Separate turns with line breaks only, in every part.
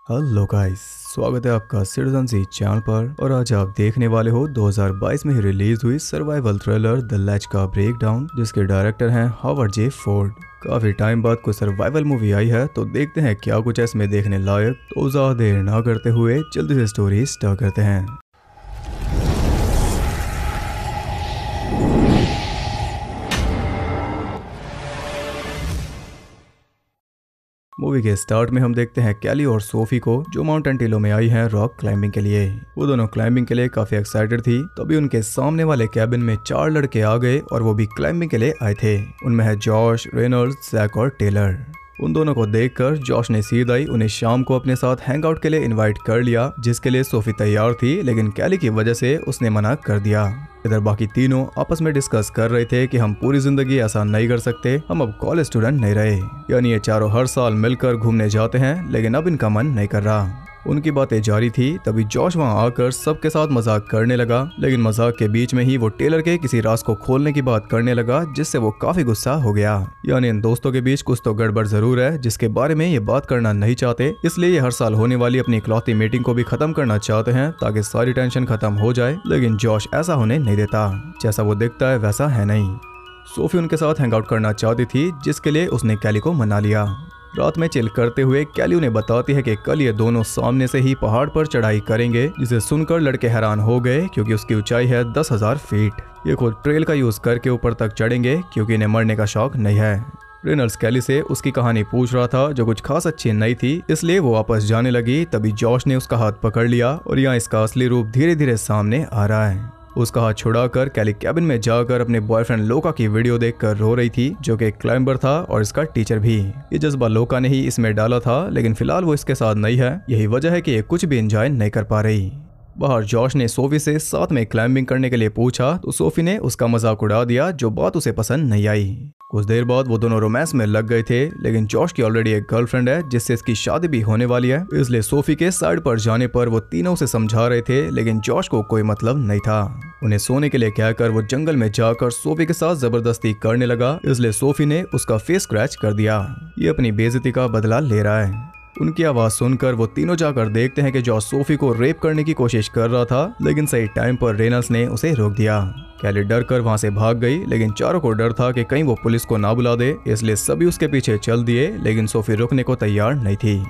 Hello guys, स्वागत है आपका सिटीजन सी चैनल पर। और आज आप देखने वाले हो 2022 में ही रिलीज हुई सर्वाइवल थ्रिलर द लेज का ब्रेकडाउन, जिसके डायरेक्टर हैं हॉवर्ड जे फोर्ड। काफी टाइम बाद कोई सर्वाइवल मूवी आई है, तो देखते हैं क्या कुछ है इसमें देखने लायक। तो ज्यादा देर ना करते हुए जल्दी से स्टोरी स्टार्ट करते हैं। मूवी के स्टार्ट में हम देखते हैं कैली और सोफी को, जो माउंटेन टीलो में आई हैं रॉक क्लाइंबिंग के लिए। वो दोनों क्लाइंबिंग के लिए काफी एक्साइटेड थी। तभी उनके सामने वाले कैबिन में 4 लड़के आ गए और वो भी क्लाइंबिंग के लिए आए थे। उनमें है जॉश, रेनॉल्ड्स, जैक और टेलर। उन दोनों को देखकर जॉश ने सीधा ही उन्हें शाम को अपने साथ हैंगआउट के लिए इनवाइट कर लिया, जिसके लिए सोफी तैयार थी, लेकिन कैली की वजह से उसने मना कर दिया। इधर बाकी तीनों आपस में डिस्कस कर रहे थे कि हम पूरी जिंदगी ऐसा नहीं कर सकते, हम अब कॉलेज स्टूडेंट नहीं रहे। यानी ये चारों हर साल मिलकर घूमने जाते हैं, लेकिन अब इनका मन नहीं कर रहा। उनकी बातें जारी थी, तभी जॉश वहां आकर सबके साथ मजाक करने लगा, लेकिन मजाक के बीच में ही वो टेलर के किसी राज को खोलने की बात करने लगा, जिससे वो काफी गुस्सा हो गया। यानी इन दोस्तों के बीच कुछ तो गड़बड़ जरूर है, जिसके बारे में ये बात करना नहीं चाहते। इसलिए ये हर साल होने वाली अपनी इकलौती मीटिंग को भी खत्म करना चाहते हैं, ताकि सारी टेंशन खत्म हो जाए। लेकिन जॉश ऐसा होने नहीं देता। जैसा वो दिखता है वैसा है नहीं। सोफी उनके साथ हैंगआउट करना चाहती थी, जिसके लिए उसने कैली को मना लिया। रात में चिल करते हुए कैली उन्हें बताती है कि कल ये दोनों सामने से ही पहाड़ पर चढ़ाई करेंगे, जिसे सुनकर लड़के हैरान हो गए, क्योंकि उसकी ऊंचाई है 10,000 फीट। ये खुद ट्रेल का यूज करके ऊपर तक चढ़ेंगे, क्योंकि इन्हें मरने का शौक नहीं है। रेनल्ड्स कैली से उसकी कहानी पूछ रहा था, जो कुछ खास अच्छी नहीं थी, इसलिए वो वापस जाने लगी। तभी जॉश ने उसका हाथ पकड़ लिया और यहाँ इसका असली रूप धीरे धीरे सामने आ रहा है। उसका हाथ छुड़ाकर कैली कैबिन में जाकर अपने बॉयफ्रेंड लोका की वीडियो देखकर रो रही थी, जो कि एक क्लाइंबर था और इसका टीचर भी। ये जज्बा लोका ने ही इसमें डाला था, लेकिन फिलहाल वो इसके साथ नहीं है। यही वजह है कि ये कुछ भी एंजॉय नहीं कर पा रही। बाहर जॉश ने सोफी से साथ में क्लाइंबिंग करने के लिए पूछा, तो सोफी ने उसका मजाक उड़ा दिया, जो बात उसे पसंद नहीं आई। कुछ देर बाद वो दोनों रोमांस में लग गए थे, लेकिन जॉश की ऑलरेडी एक गर्लफ्रेंड है, जिससे इसकी शादी भी होने वाली है। इसलिए सोफी के साइड पर जाने पर वो तीनों से समझा रहे थे, लेकिन जॉश को कोई मतलब नहीं था। उन्हें सोने के लिए कहकर वो जंगल में जाकर सोफी के साथ जबरदस्ती करने लगा, इसलिए सोफी ने उसका फेस स्क्रैच कर दिया। ये अपनी बेइज्जती का बदला ले रहा है। उनकी आवाज सुनकर वो तीनों जाकर देखते हैं कि जॉश सोफी को रेप करने की कोशिश कर रहा था, लेकिन सही टाइम पर रेनल्ड्स ने उसे रोक दिया। कैली डर कर वहां से भाग गई, लेकिन चारों को डर था कि कहीं वो पुलिस को ना बुला दे, इसलिए सभी उसके पीछे चल दिए, लेकिन सोफी रुकने को तैयार नहीं थी।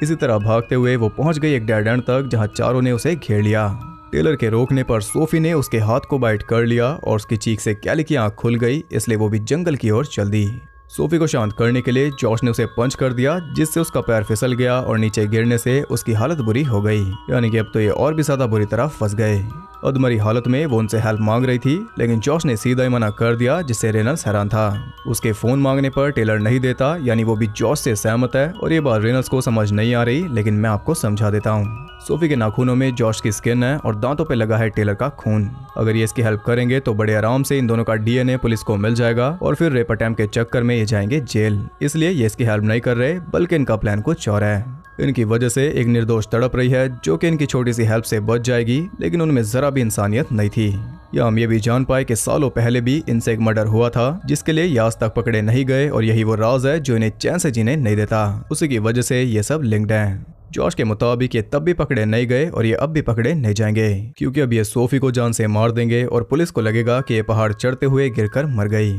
इसी तरह भागते हुए वो पहुंच गई एक डेड एंड तक, जहां चारों ने उसे घेर लिया। टेलर के रोकने पर सोफी ने उसके हाथ को बाइट कर लिया और उसकी चीख से कैली की आंख खुल गई, इसलिए वो भी जंगल की ओर चल दी। सोफी को शांत करने के लिए जॉश ने उसे पंच कर दिया, जिससे उसका पैर फिसल गया और नीचे गिरने से उसकी हालत बुरी हो गई। यानी कि अब तो ये और भी ज्यादा बुरी तरह फंस गए। अधमरी हालत में वो उनसे हेल्प मांग रही थी, लेकिन जॉश ने सीधा ही मना कर दिया, जिससे रेनल्ड्स हैरान था। उसके फोन मांगने पर टेलर नहीं देता, यानी वो भी जॉश से सहमत है। और ये बात रेनल्ड्स को समझ नहीं आ रही, लेकिन मैं आपको समझा देता हूँ। सोफी के नाखूनों में जॉश की स्किन है और दांतों पे लगा है टेलर का खून। अगर ये इसकी हेल्प करेंगे तो बड़े आराम से इन दोनों का डीएनए पुलिस को मिल जाएगा और फिर रेप अटेम्प्ट के चक्कर में ये जाएंगे जेल। इसलिए ये इसकी हेल्प नहीं कर रहे, बल्कि इनका प्लान कुछ और है। इनकी वजह से एक निर्दोष तड़प रही है, जो कि इनकी छोटी सी हेल्प से बच जाएगी, लेकिन उनमें जरा भी इंसानियत नहीं थी। या हम ये भी जान पाए कि सालों पहले भी इनसे एक मर्डर हुआ था, जिसके लिए ये आज तक पकड़े नहीं गए, और यही वो राज है जो इन्हें चैन से जीने नहीं देता। उसी की वजह से ये सब लिंक्ड है। जॉश के मुताबिक ये तब भी पकड़े नहीं गए और ये अब भी पकड़े नहीं जाएंगे, क्योंकि अब ये सोफी को जान से मार देंगे और पुलिस को लगेगा कि ये पहाड़ चढ़ते हुए गिरकर मर गई।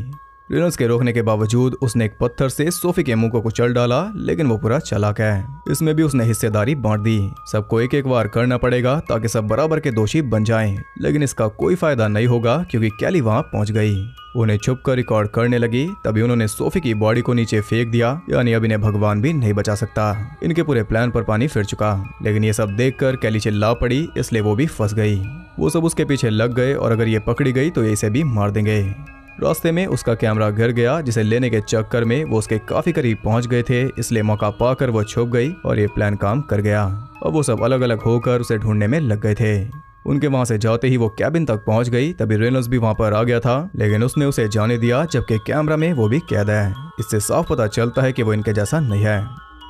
रेनल्ड्स के रोकने के बावजूद उसने एक पत्थर से सोफी के मुंह को कुचल डाला, लेकिन वो पूरा चालाक है। इसमें भी उसने हिस्सेदारी बांट दी। सबको एक एक वार करना पड़ेगा, ताकि सब बराबर के दोषी बन जाएं। लेकिन इसका कोई फायदा नहीं होगा, क्योंकि कैली वहां पहुंच गई। उन्हें छुप कर रिकॉर्ड करने लगी। तभी उन्होंने सोफी की बॉडी को नीचे फेंक दिया, यानी अब इन्हें भगवान भी नहीं बचा सकता। इनके पूरे प्लान पर पानी फिर चुका। लेकिन ये सब देखकर कैली चिल्ला पड़ी, इसलिए वो भी फंस गई। वो सब उसके पीछे लग गए और अगर ये पकड़ी गई तो ये इसे भी मार देंगे। रास्ते में उसका कैमरा गिर गया, जिसे लेने के चक्कर में वो उसके काफी करीब पहुंच गए थे, इसलिए मौका पाकर वो छुप गई और ये प्लान काम कर गया। अब वो सब अलग अलग होकर उसे ढूंढने में लग गए थे। उनके वहां से जाते ही वो कैबिन तक पहुंच गई। तभी रेनल्ड्स भी वहां पर आ गया था, लेकिन उसने उसे जाने दिया, जबकि कैमरा में वो भी कैद है। इससे साफ पता चलता है कि वो इनके जैसा नहीं है।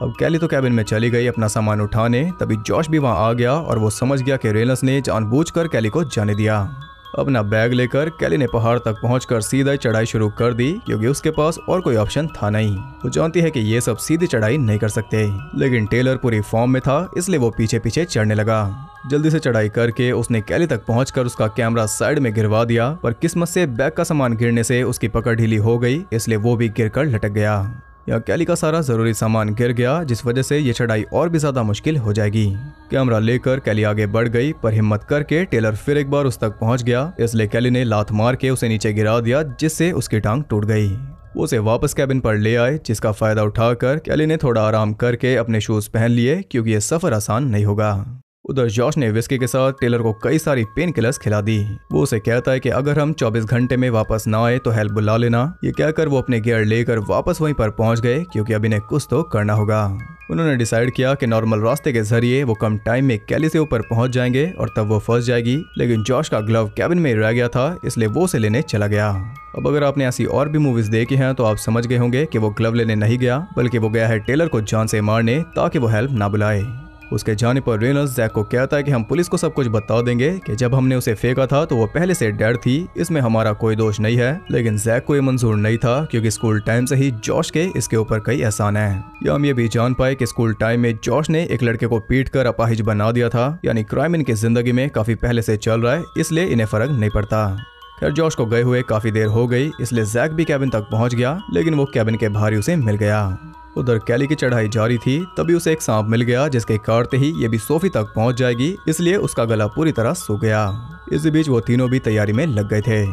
अब कैली तो कैबिन में चली गई अपना सामान उठाने। तभी जॉश भी वहां आ गया और वो समझ गया कि रेनल्ड्स ने जानबूझकर कैली को जाने दिया। अपना बैग लेकर कैली ने पहाड़ तक पहुंचकर सीधा चढ़ाई शुरू कर दी, क्योंकि उसके पास और कोई ऑप्शन था नहीं। वो जानती है कि ये सब सीधी चढ़ाई नहीं कर सकते, लेकिन टेलर पूरी फॉर्म में था, इसलिए वो पीछे पीछे चढ़ने लगा। जल्दी से चढ़ाई करके उसने कैली तक पहुंचकर उसका कैमरा साइड में गिरवा दिया, पर किस्मत से बैग का सामान गिरने से उसकी पकड़ ढीली हो गई, इसलिए वो भी गिरकर लटक गया। यहाँ कैली का सारा जरूरी सामान गिर गया, जिस वजह से ये चढ़ाई और भी ज्यादा मुश्किल हो जाएगी। कैमरा लेकर कैली आगे बढ़ गई, पर हिम्मत करके टेलर फिर एक बार उस तक पहुंच गया, इसलिए कैली ने लात मार के उसे नीचे गिरा दिया, जिससे उसकी टांग टूट गई। वो उसे वापस कैबिन पर ले आए, जिसका फायदा उठाकर कैली ने थोड़ा आराम करके अपने शूज पहन लिए, क्योंकि ये सफर आसान नहीं होगा। उधर जॉश ने विस्की के साथ टेलर को कई सारी पेन किलर्स खिला दी। वो उसे कहता है कि अगर हम 24 घंटे में वापस ना आए तो हेल्प बुला लेना। ये कहकर वो अपने गियर लेकर वापस वहीं पर पहुंच गए, क्योंकि अभी ने कुछ तो करना होगा। उन्होंने डिसाइड किया कि नॉर्मल रास्ते के जरिए वो कम टाइम में कैली से ऊपर पहुंच जाएंगे और तब वो फंस जाएगी, लेकिन जॉश का ग्लव कैबिन में रह गया था, इसलिए वो उसे लेने चला गया। अब अगर आपने ऐसी और भी मूवीज देखी हैं तो आप समझ गए होंगे कि वो ग्लव लेने नहीं गया, बल्कि वो गया है टेलर को जान से मारने, ताकि वो हेल्प ना बुलाए। उसके जाने पर रेनल्ड्स जैक को कहता है कि हम पुलिस को सब कुछ बता देंगे कि जब हमने उसे फेंका था तो वो पहले से डेड थी, इसमें हमारा कोई दोष नहीं है। लेकिन जैक को ये मंजूर नहीं था, क्योंकि स्कूल टाइम से ही जॉश के इसके ऊपर कई एहसान है। या हम ये भी जान पाए कि स्कूल टाइम में जॉश ने एक लड़के को पीट कर अपाहिज बना दिया था, यानी क्राइम इनकी जिंदगी में काफी पहले से चल रहा है, इसलिए इन्हें फर्क नहीं पड़ता। खैर जॉश को गए हुए काफी देर हो गई, इसलिए जैक भी कैबिन तक पहुंच गया, लेकिन वो कैबिन के बाहर उसे मिल गया। उधर कैली की चढ़ाई जारी थी, तभी उसे एक सांप मिल गया, जिसके काटते ही ये भी सोफी तक पहुंच जाएगी, इसलिए उसका गला पूरी तरह सूख गया। इसी बीच वो तीनों भी तैयारी में लग गए थे।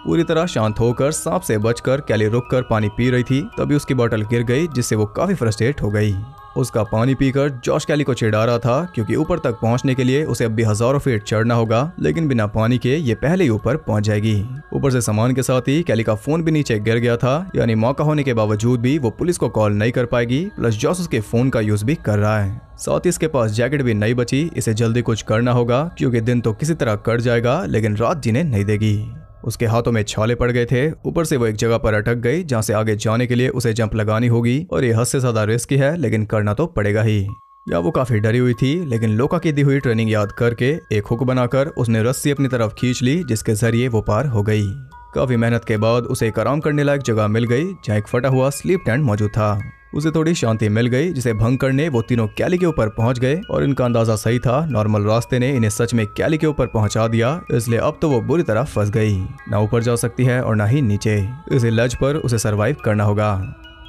पूरी तरह शांत होकर सांप से बचकर कैली रुककर पानी पी रही थी, तभी उसकी बोतल गिर गई, जिससे वो काफी फ्रस्ट्रेट हो गई। उसका पानी पीकर जॉश कैली को चिढ़ा रहा था, क्योंकि ऊपर तक पहुंचने के लिए उसे अब भी हजारों फीट चढ़ना होगा, लेकिन बिना पानी के ये पहले ही ऊपर पहुंच जाएगी। ऊपर से सामान के साथ ही कैली का फोन भी नीचे गिर गया था, यानी मौका होने के बावजूद भी वो पुलिस को कॉल नहीं कर पाएगी, प्लस जॉश उसके फोन का यूज भी कर रहा है। साथ ही इसके पास जैकेट भी नहीं बची, इसे जल्दी कुछ करना होगा, क्योंकि दिन तो किसी तरह कट जाएगा, लेकिन रात जीने नहीं देगी। उसके हाथों में छाले पड़ गए थे, ऊपर से वो एक जगह पर अटक गई, जहां से आगे जाने के लिए उसे जंप लगानी होगी, और ये हद से ज्यादा रिस्की है, लेकिन करना तो पड़ेगा ही। या वो काफी डरी हुई थी, लेकिन लोका की दी हुई ट्रेनिंग याद करके एक हुक बनाकर उसने रस्सी अपनी तरफ खींच ली, जिसके जरिए वो पार हो गई। काफी मेहनत के बाद उसे एक आराम करने लायक जगह मिल गई, जहाँ एक फटा हुआ स्लीप टेंट मौजूद था। उसे थोड़ी शांति मिल गई, जिसे भंग करने वो तीनों कैली के ऊपर पहुंच गए, और इनका अंदाजा सही था, नॉर्मल रास्ते ने इन्हें सच में कैली के ऊपर पहुंचा दिया, इसलिए अब तो वो बुरी तरह फंस गई। ना ऊपर जा सकती है और ना ही नीचे। इस लज पर उसे सरवाइव करना होगा।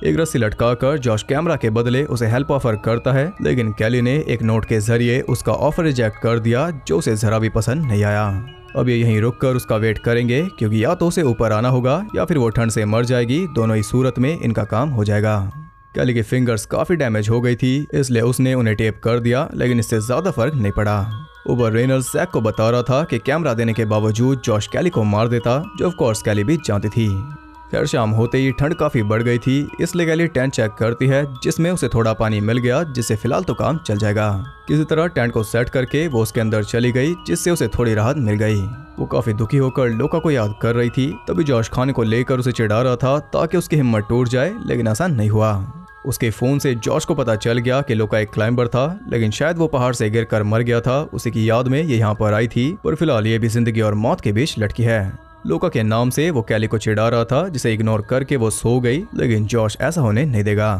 एक रस्सी लटकाकर जॉश कैमरा के बदले उसे हेल्प ऑफर करता है, लेकिन कैली ने एक नोट के जरिए उसका ऑफर रिजेक्ट कर दिया, जो उसे जरा भी पसंद नहीं आया। अब ये यहीं रुककर उसका वेट करेंगे, क्योंकि या तो उसे ऊपर आना होगा या फिर वो ठंड से मर जाएगी, दोनों ही सूरत में इनका काम हो जाएगा। कैली की फिंगर्स काफी डैमेज हो गई थी, इसलिए उसने उन्हें टेप कर दिया, लेकिन इससे ज्यादा फर्क नहीं पड़ा। ऊपर रेनल्ड्स जैक को बता रहा था कि कैमरा देने के बावजूद जॉश कैली को मार देता, जो ऑफ कोर्स कैली भी जानती थी। खैर शाम होते ही ठंड काफी बढ़ गई थी, इसलिए कैली टेंट चेक करती है, जिसमें उसे थोड़ा पानी मिल गया, जिससे फिलहाल तो काम चल जाएगा। किसी तरह टेंट को सेट करके वो उसके अंदर चली गई, जिससे उसे थोड़ी राहत मिल गई। वो काफी दुखी होकर लोका को याद कर रही थी, तभी जॉश खाने को लेकर उसे चिढ़ा रहा था, ताकि उसकी हिम्मत टूट जाए, लेकिन आसान नहीं हुआ। उसके फोन से जॉश को पता चल गया कि लोका एक क्लाइंबर था, लेकिन शायद वो पहाड़ से गिरकर मर गया था, उसी की याद में ये यहाँ पर आई थी, पर फिलहाल ये भी जिंदगी और मौत के बीच लटकी है। लोका के नाम से वो कैली को चिढ़ा रहा था, जिसे इग्नोर करके वो सो गई, लेकिन जॉश ऐसा होने नहीं देगा।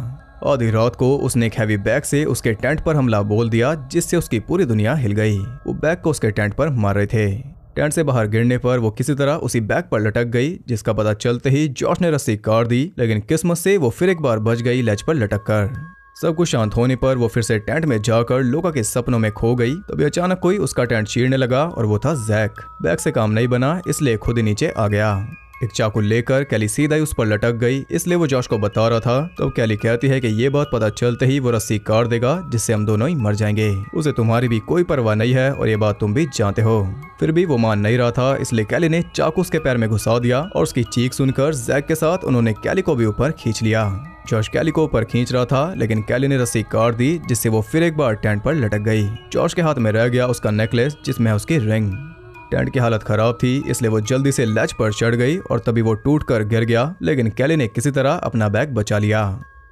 आधी रात को उसने एक हैवी बैग से उसके टेंट पर हमला बोल दिया, जिससे उसकी पूरी दुनिया हिल गई। वो बैग को उसके टेंट पर मार रहे थे। टेंट से बाहर गिरने पर वो किसी तरह उसी बैग पर लटक गई, जिसका पता चलते ही जॉश ने रस्सी काट दी, लेकिन किस्मत से वो फिर एक बार बच गई लेज पर लटक कर। सब कुछ शांत होने पर वो फिर से टेंट में जाकर लोका के सपनों में खो गई। तभी अचानक कोई उसका टेंट चीरने लगा, और वो था जैक। बैग से काम नहीं बना, इसलिए खुद ही नीचे आ गया। एक चाकू लेकर कैली सीधा ही उस पर लटक गई, इसलिए वो जॉश को बता रहा था। तो कैली कहती है कि ये बात पता चलते ही वो रस्सी काट देगा, जिससे हम दोनों ही मर जाएंगे। उसे तुम्हारी भी कोई परवाह नहीं है, और ये बात तुम भी जानते हो। फिर भी वो मान नहीं रहा था, इसलिए कैली ने चाकू उसके पैर में घुसा दिया, और उसकी चीख सुनकर जैक के साथ उन्होंने कैली को भी ऊपर खींच लिया। जॉश कैली को ऊपर खींच रहा था, लेकिन कैली ने रस्सी काट दी, जिससे वो फिर एक बार टेंट पर लटक गई। जॉश के हाथ में रह गया उसका नेकलेस, जिसमें है उसकी रिंग। टेंट की हालत खराब थी, इसलिए वो जल्दी से लैच पर चढ़ गई, और तभी वो टूट कर गिर गया, लेकिन कैली ने किसी तरह अपना बैग बचा लिया।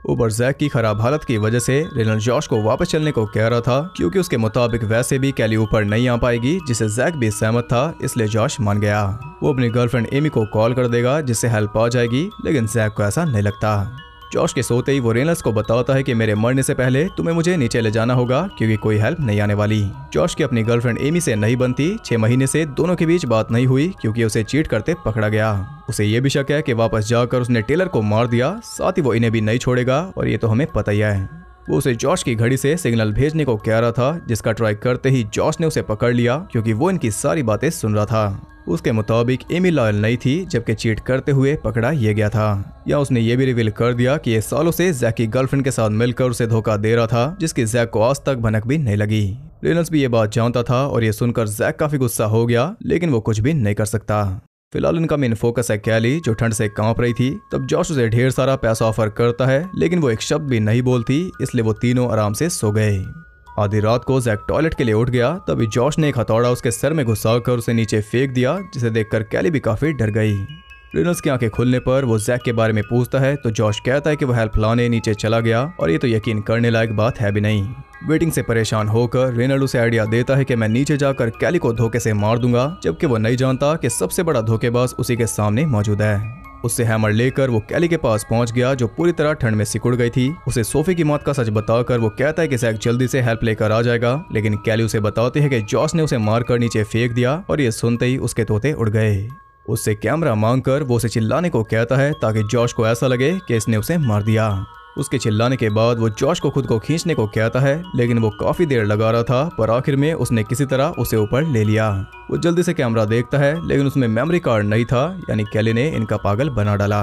ऊपर जैक की खराब हालत की वजह से रेनल्ड जॉश को वापस चलने को कह रहा था, क्योंकि उसके मुताबिक वैसे भी कैली ऊपर नहीं आ पाएगी, जिसे जैक भी सहमत था, इसलिए जॉश मान गया। वो अपनी गर्लफ्रेंड एमी को कॉल कर देगा जिससे हेल्प आ जाएगी, लेकिन जैक को ऐसा नहीं लगता। जॉश के सोते ही वो रेनल्ड्स को बताता है कि मेरे मरने से पहले तुम्हें मुझे नीचे ले जाना होगा, क्योंकि कोई हेल्प नहीं आने वाली। जॉश की अपनी गर्लफ्रेंड एमी से नहीं बनती। 6 महीने से दोनों के बीच बात नहीं हुई, क्योंकि उसे चीट करते पकड़ा गया। उसे ये भी शक है कि वापस जाकर उसने टेलर को मार दिया, साथ ही वो इन्हें भी नहीं छोड़ेगा, और ये तो हमें पता ही है। वो उसे जॉश की घड़ी से सिग्नल भेजने को कह रहा था, जिसका ट्राई करते ही जॉश ने उसे पकड़ लिया, क्योंकि वो इनकी सारी बातें सुन रहा था। उसके मुताबिक एमी लॉयल नहीं थी, जबकि चीट करते हुए पकड़ा ये गया था। या उसने ये भी रिवील कर दिया कि ये सालों से जैक की गर्लफ्रेंड के साथ मिलकर उसे धोखा दे रहा था, जिसकी जैक को आज तक भनक भी नहीं लगी। रेनल्ड्स भी ये बात जानता था, और ये सुनकर जैक काफी गुस्सा हो गया, लेकिन वो कुछ भी नहीं कर सकता। फिलहाल इनका मेन फोकस है कैली, जो ठंड से कांप रही थी। तब जॉश उसे ढेर सारा पैसा ऑफर करता है, लेकिन वो एक शब्द भी नहीं बोलती, इसलिए वो तीनों आराम से सो गए। आधी रात को जैक टॉयलेट के लिए उठ गया, तभी जॉश ने एक हथौड़ा उसके सर में घुसाकर उसे नीचे फेंक दिया, जिसे देखकर कैली भी काफी डर गई। रेनल्ड्स की आंखें खुलने पर वो जैक के बारे में पूछता है, तो जॉश कहता है कि वो हेल्प लाने नीचे चला गया, और ये तो यकीन करने लायक बात है भी नहीं। वेटिंग से परेशान होकर रेनल्ड उसे आइडिया देता है कि मैं नीचे जाकर कैली को धोखे से मार दूंगा, जबकि वो नहीं जानता कि सबसे बड़ा धोखेबाज उसी के सामने मौजूद है। उससे हैमर लेकर वो कैली के पास पहुंच गया, जो पूरी तरह ठंड में सिकुड़ गई थी। उसे सोफी की मौत का सच बताकर वो कहता है कि जैक जल्दी से हेल्प लेकर आ जाएगा, लेकिन कैली उसे बताती है कि जॉश ने उसे मारकर नीचे फेंक दिया, और ये सुनते ही उसके तोते उड़ गए। उससे कैमरा मांगकर वो उसे चिल्लाने को कहता है, ताकि जॉश को ऐसा लगे कि इसने उसे मार दिया। उसके चिल्लाने के बाद वो जॉश को खुद को खींचने को कहता है, लेकिन वो काफी देर लगा रहा था, पर आखिर में उसने किसी तरह उसे ऊपर ले लिया। वो जल्दी से कैमरा देखता है, लेकिन उसमें मेमोरी कार्ड नहीं था, यानी कैली ने इनका पागल बना डाला।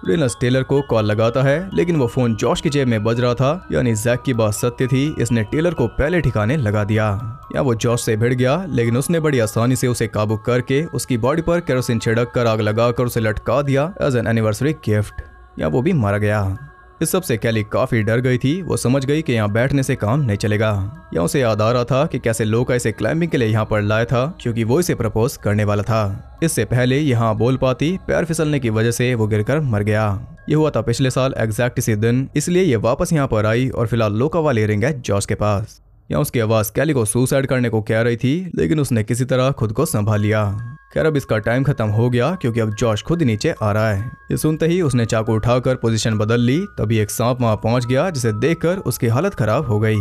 रेनल्ड्स टेलर को कॉल लगाता है, लेकिन वो फोन जॉश की जेब में बज रहा था, यानी जैक की बात सत्य थी। इसने टेलर को पहले ठिकाने लगा दिया। या वो जॉश से भिड़ गया, लेकिन उसने बड़ी आसानी से उसे काबू करके उसकी बॉडी पर केरोसिन छिड़क कर आग लगाकर उसे लटका दिया एज एन एनिवर्सरी गिफ्ट। या वो भी मारा गया। इस सब से कैली काफी डर गई थी। वो समझ गई कि यहाँ बैठने से काम नहीं चलेगा। या उसे याद आ रहा था कि कैसे लोका इसे क्लाइंबिंग के लिए यहाँ पर लाया था, क्योंकि वो इसे प्रपोज करने वाला था। इससे पहले यहाँ बोल पाती, पैर फिसलने की वजह से वो गिरकर मर गया। ये हुआ था पिछले साल एग्जैक्ट इसी दिन, इसलिए ये वापस यहाँ पर आई, और फिलहाल लोका वाली रिंग है जॉश के पास। या उसकी आवाज कैली को सुसाइड करने को कह रही थी, लेकिन उसने किसी तरह खुद को संभाल लिया। खैर अब इसका टाइम खत्म हो गया, क्योंकि अब जॉश खुद नीचे आ रहा है। ये सुनते ही उसने चाकू उठाकर पोजीशन बदल ली। तभी एक सांप वहां पहुंच गया, जिसे देखकर उसकी हालत खराब हो गई।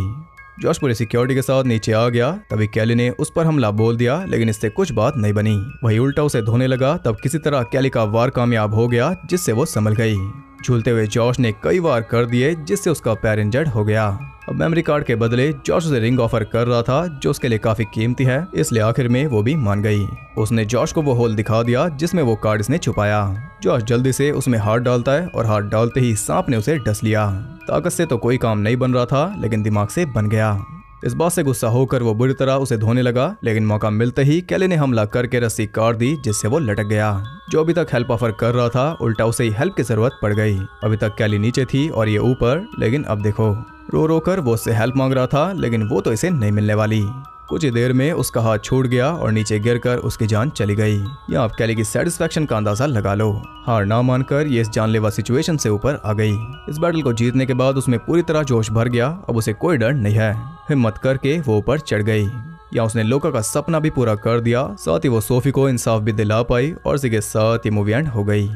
जॉश पूरी सिक्योरिटी के साथ नीचे आ गया। तभी कैली ने उस पर हमला बोल दिया, लेकिन इससे कुछ बात नहीं बनी। वही उल्टा उसे धोने लगा। तब किसी तरह कैली का वार कामयाब हो गया, जिससे वो संभल गई। झूलते हुए जॉश ने कई वार कर दिए, जिससे उसका पैर इंजर्ड हो गया। अब मेमोरी कार्ड के बदले जॉश उसे रिंग ऑफर कर रहा था, जो उसके लिए काफी कीमती है, इसलिए आखिर में वो भी मान गई। उसने जॉश को वो होल दिखा दिया जिसमें वो कार्ड इसने छुपाया। जॉश जल्दी से उसमें हाथ डालता है, और हाथ डालते ही सांप ने उसे डस लिया। ताकत से तो कोई काम नहीं बन रहा था, लेकिन दिमाग से बन गया। इस बात से गुस्सा होकर वो बुरी तरह उसे धोने लगा, लेकिन मौका मिलते ही कैली ने हमला करके रस्सी काट दी, जिससे वो लटक गया। जो अभी तक हेल्प ऑफर कर रहा था, उल्टा उसे ही हेल्प की जरूरत पड़ गई। अभी तक कैली नीचे थी और ये ऊपर, लेकिन अब देखो, रो रो कर वो उससे हेल्प मांग रहा था, लेकिन वो तो इसे नहीं मिलने वाली। कुछ ही देर में उसका हाथ छूट गया और नीचे गिरकर उसकी जान चली गई। या आप कैली की सेटिस्फेक्शन का अंदाजा लगा लो। हार ना मानकर ये इस जानलेवा सिचुएशन से ऊपर आ गई। इस बैटल को जीतने के बाद उसमें पूरी तरह जोश भर गया। अब उसे कोई डर नहीं है। हिम्मत करके वो ऊपर चढ़ गई। या उसने लोका का सपना भी पूरा कर दिया, साथ ही वो सोफी को इंसाफ भी दिला पाई, और इसी के साथ ये मूवी एंड हो गई।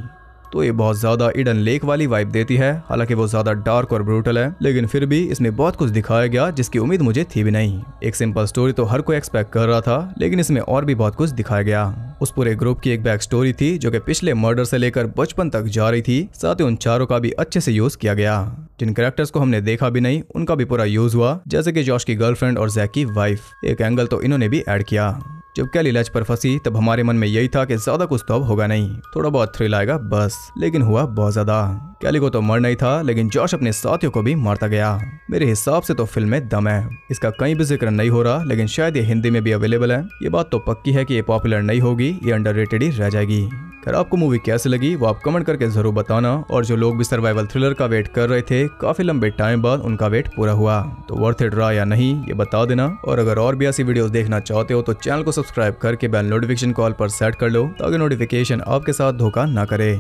तो ये बहुत ज्यादा ईडन लेक वाली वाइब देती है। हालांकि वो ज्यादा डार्क और ब्रूटल है, लेकिन फिर भी इसमें बहुत कुछ दिखाया गया जिसकी उम्मीद मुझे थी भी नहीं। एक सिंपल स्टोरी तो हर कोई एक्सपेक्ट कर रहा था, लेकिन इसमें और भी बहुत कुछ दिखाया गया। उस पूरे ग्रुप की एक बैक स्टोरी थी, जो कि पिछले मर्डर से लेकर बचपन तक जा रही थी। साथ ही उन चारों का भी अच्छे से यूज किया गया। जिन कैरेक्टर्स को हमने देखा भी नहीं, उनका भी पूरा यूज हुआ, जैसे कि जॉश की गर्लफ्रेंड और जैक की वाइफ। एक एंगल तो इन्होंने भी ऐड किया। जब कैली लच पर फंसी, तब हमारे मन में यही था कि ज्यादा कुछ तो अब होगा नहीं, थोड़ा बहुत थ्रिल आएगा बस, लेकिन हुआ बहुत ज्यादा। कैली को तो मरना ही था, लेकिन जॉश अपने साथियों को भी मारता गया। मेरे हिसाब से तो फिल्म में दम है। इसका कहीं भी जिक्र नहीं हो रहा, लेकिन शायद ये हिंदी में भी अवेलेबल है। ये बात तो पक्की है कि ये पॉपुलर नहीं होगी, ये अंडररेटेड ही रह जाएगी। अगर आपको मूवी कैसे लगी वो आप कमेंट करके जरूर बताना। और जो लोग भी सर्वाइवल थ्रिलर का वेट कर रहे थे, काफी लंबे टाइम बाद उनका वेट पूरा हुआ, तो वर्थ इट रहा या नहीं ये बता देना। और अगर और भी ऐसी वीडियोस देखना चाहते हो तो चैनल को सब्सक्राइब करके बेल नोटिफिकेशन कॉल पर सेट कर लो, ताकि नोटिफिकेशन आपके साथ धोखा ना करे।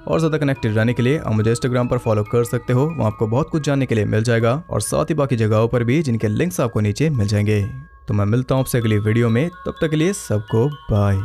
और ज़्यादा कनेक्टेड रहने के लिए आप मुझे इंस्टाग्राम पर फॉलो कर सकते हो, वहाँ आपको बहुत कुछ जानने के लिए मिल जाएगा और साथ ही बाकी जगहों पर भी जिनके लिंक्स आपको नीचे मिल जाएंगे। तो मैं मिलता हूँ आपसे अगली वीडियो में, तब तक के लिए सबको बाय।